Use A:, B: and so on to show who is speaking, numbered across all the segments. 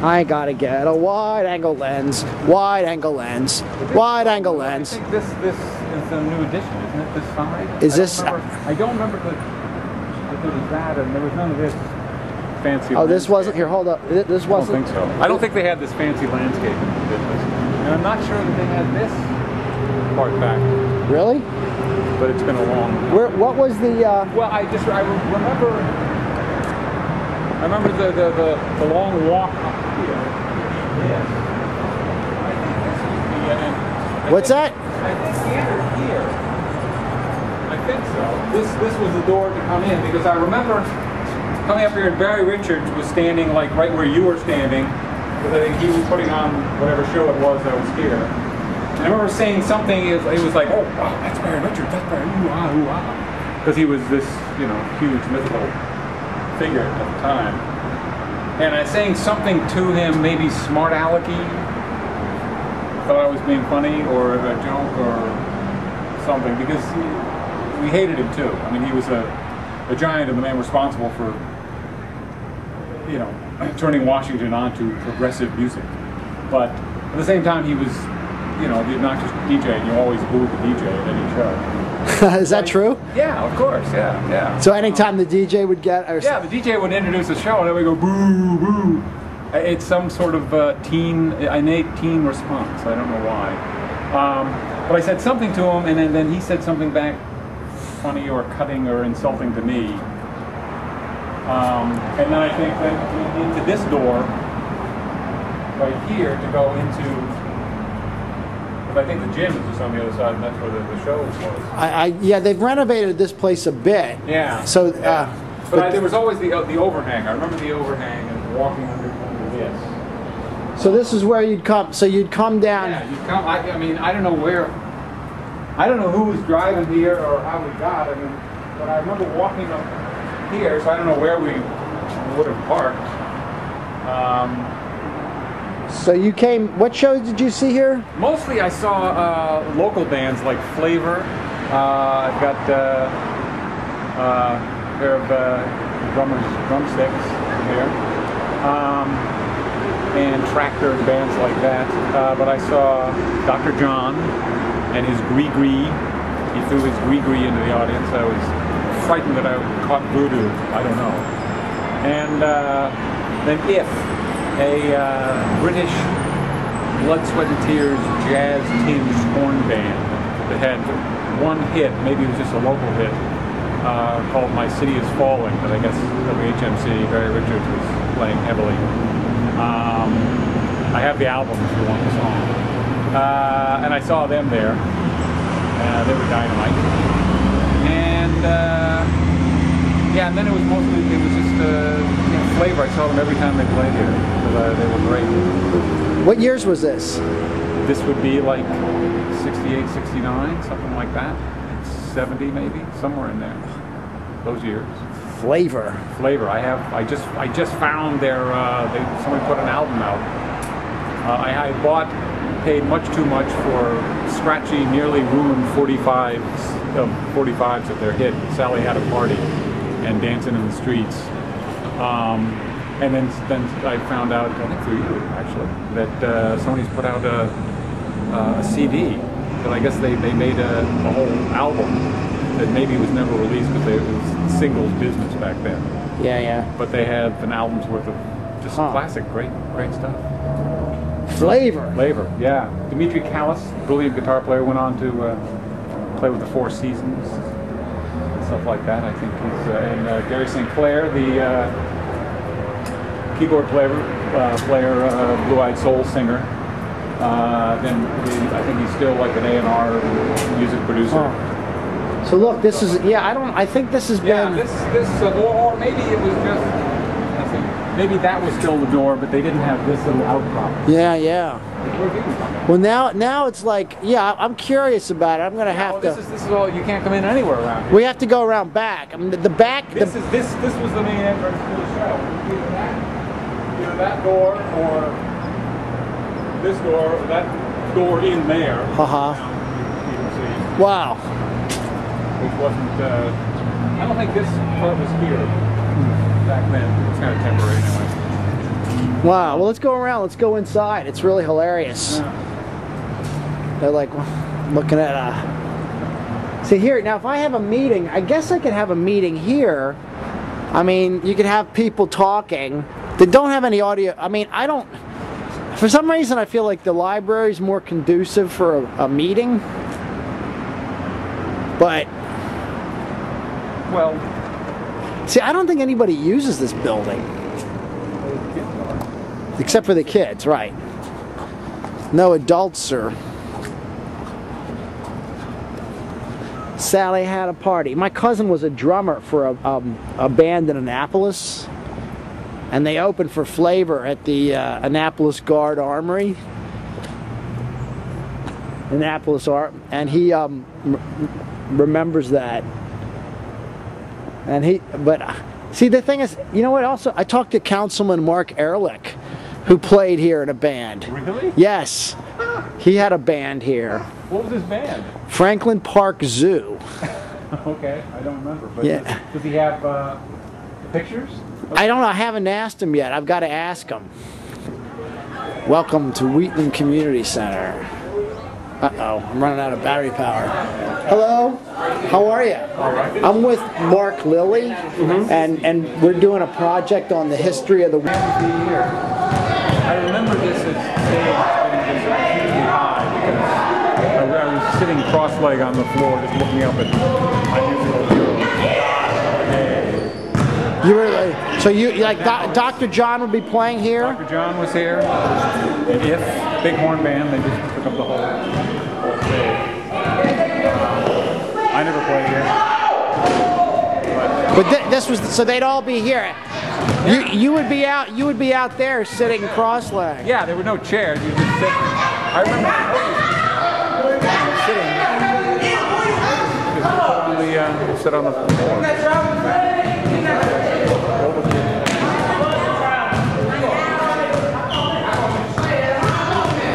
A: I gotta get a wide-angle lens, wide-angle lens, wide-angle lens.
B: I think this is a new edition, isn't it? This side.
A: Is this?
B: I don't remember if there was that, and there was none of this fancy.
A: Oh, this wasn't here. Hold up. This wasn't.
B: I don't think so. I don't think they had this fancy landscape in the business, and I'm not sure that they had this part back.
A: Really?
B: But it's been a long.
A: What was the?
B: Well, I remember the long walk up here. Yes. I think this was the.
A: What's that?
B: I think he entered here. I think so. This was the door to come in, because I remember coming up here and Barry Richards was standing like right where you were standing, because I think he was putting on whatever show it was that was here. And I remember saying something. It was like, "Oh, wow, that's Barry Richards. That's Barry." Ooh, ah. Because he was this, huge mythical figure at the time. And I was saying something to him, maybe smart alecky. Thought I was being funny or a joke or something, because we hated him too. I mean, he was a giant and the man responsible for, turning Washington on to progressive music. But at the same time, he was, the obnoxious DJ, and you always booed the DJ at any show.
A: Is that true?
B: Yeah, of course, yeah.
A: So anytime the DJ would get...
B: Yeah, the DJ would introduce a show and then we go, boo, boo. It's some sort of innate teen response. I don't know why. But I said something to him, and then he said something back, funny or cutting or insulting to me. And then I think that into this door, right here, to go into... I think the gym is just on the other side, and that's where the show was.
A: Yeah, they've renovated this place a bit.
B: Yeah.
A: So,
B: but there was always the overhang. I remember the overhang and walking under this.
A: So this is where you'd come. So you'd come down.
B: Yeah, you'd come. I mean, I don't know where. I don't know who was driving here or how we got. I mean, but I remember walking up here, so I don't know where we would have parked.
A: So you came, what shows did you see here?
B: Mostly I saw local bands like Flavor. I've got a pair of drumsticks here. And Tractor and bands like that. But I saw Dr. John and his Gree. He threw his Gree into the audience. I was frightened that I caught voodoo. I don't know. And then If, a British blood, sweat and tears jazz-tinged horn band that had one hit, maybe it was just a local hit, called My City Is Falling, that I guess WHMC, Barry Richards, was playing heavily. I have the album if you want the song. And I saw them there. They were dynamite. And yeah, and then it was just Flavor. I saw them every time they played here. They were great.
A: What years was this?
B: This would be like 68, 69, something like that. 70 maybe, somewhere in there. Those years.
A: Flavor.
B: I just found their. Somebody put an album out. I paid much too much for scratchy, nearly ruined 45s of their hit "Sally Had a Party" and "Dancing in the Streets." And then I found out, I think through you actually, that Sony's put out a CD that I guess they made a whole album that maybe was never released because it was singles business back then.
A: Yeah.
B: But they had an album's worth of just classic, great stuff.
A: Flavor,
B: yeah. Dimitri Callis, brilliant guitar player, went on to play with the Four Seasons, stuff like that. I think he's and Gary St. Clair, the keyboard player, Blue-Eyed Soul singer. Then I think he's still like an A&R music producer.
A: So look, this is I think this has been.
B: This or maybe it was just. Maybe that was still the door, but they didn't have this little outcrop.
A: Yeah. Well, now it's like, I'm curious about it. I'm gonna have to.
B: This is all. You can't come in anywhere around here.
A: We have to go around back. I mean, the back.
B: This was the main entrance to the show. Either that door or this door, or that door in there. You can see.
A: Wow.
B: Which wasn't. I don't think this part was here back then. It's kind of temporary anyway.
A: Wow. Well, let's go around. Let's go inside. It's really hilarious.
B: Yeah.
A: They're like looking at. See here. Now, if I have a meeting, I guess I could have a meeting here. I mean, you could have people talking. They don't have any audio. I mean, I don't. For some reason, I feel like the library is more conducive for a meeting. But.
B: Well.
A: See, I don't think anybody uses this building. Except for the kids, right. No adults are. Sally had a party. My cousin was a drummer for a band in Annapolis. And they opened for Flavor at the Annapolis Guard Armory. Annapolis Art. And he remembers that. And see, the thing is, you know what, also, I talked to Councilman Mark Ehrlich, who played here in a band.
B: Really?
A: Yes. He had a band here.
B: What was his band?
A: Franklin Park Zoo.
B: Okay, I don't remember. But
A: Yeah.
B: Does he have pictures?
A: I don't know, I haven't asked him yet. I've got to ask him. Welcome to Wheaton Community Center. Uh-oh, I'm running out of battery power. Hello, how are you?
B: All right.
A: I'm with Mark Lilly, and we're doing a project on the history of the...
B: I remember this as being really high because I was sitting cross-legged on the floor just looking up at my musical bureau.
A: You were like, so you like Dr. John would be playing here?
B: Dr. John was here. And If, big horn band, they just took up the whole stage. I never played here.
A: But this was, so they'd all be here. You would be out there sitting cross-legged.
B: Yeah, there were no chairs. You just sit. I remember sit on the floor.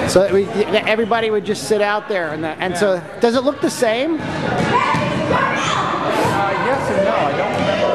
A: So everybody would just sit out there, and so does it look the same?
B: Yes and no. I don't remember